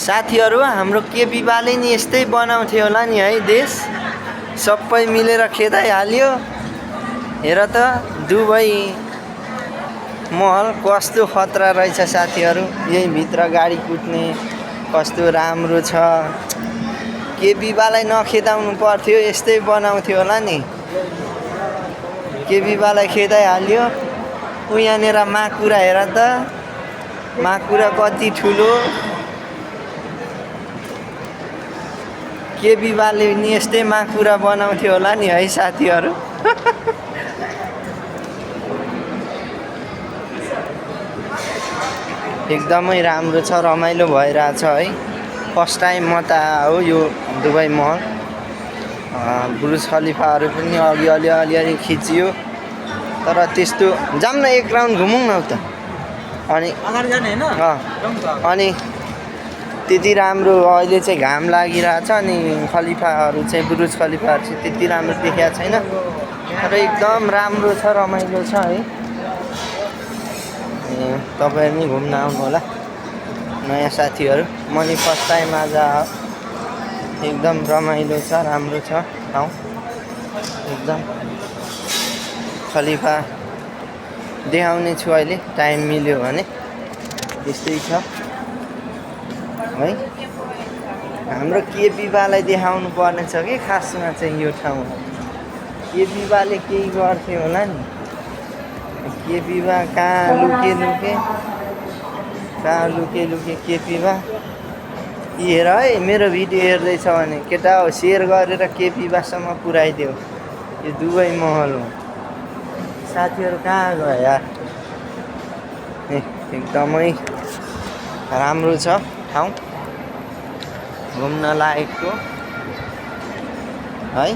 साथीहरू हाम्रो केपीबाले नि यस्तै बनाउँथ्यो होला नि है देश सबै मिलेर खेदाइहाल्यो। हेर त दुबई महल कस्तो खतरा रहेछ साथीहरू। यही भित्र गाडी कुद्ने कस्तो राम्रो छ। केपीबालाई नखेदाउनु पर्थ्यो यस्तै बनाउँथ्यो होला नि। केपीबालाई खेदाइहाल्यो। उ यहाँनिर माकुरा हेर त माकुरा कति ठुलो। केपीबाले नि यस्तै माकुरा बनाउँथ्यो होला नि है साथीहरू। एकदमै राम्रो छ रमाइलो भइरहेछ है। फर्स्ट टाइम म त हो यो दुबई महल। बुर्ज खलिफाहरू पनि अघि अलि खिचियो तर त्यस्तो जाम न एक राउन्ड घुमौँ न उता। अनि त्यति राम्रो अहिले चाहिँ घाम लागिरहेछ अनि खलिफाहरू चाहिँ बुर्ज खलिफाहरू चाहिँ त्यति राम्रो देखिएको छैन तर एकदम राम्रो छ रमाइलो छ है। तपाईहरु नि घुम्न आउनु होला नयाँ साथीहरू। म नि फर्स्ट टाइम आज एकदम रमाइलो छ राम्रो छ ठाउँ एकदम। खलिफा देखाउने छु अहिले टाइम मिल्यो भने। यस्तै छ है। हाम्रो केपीबालाई देखाउनु पर्ने छ कि खासमा चाहिँ यो ठाउँ। केपीबाले केही गर्थ्यो होला नि। केपीबा कहाँ लुके केपीबा। हेर है मेरो भिडियो हेर्दैछ भने केटा हो सेयर गरेर केपीबासम्म पुऱ्याइदेऊ। यो दुबई महल हो। साथीहरू कहाँ गयो यार। एकदमै राम्रो छ ठाउँ घुम्न लायकको है।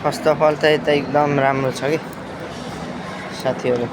फर्स्ट अफ अल त यता एकदम राम्रो छ कि साथीहरू।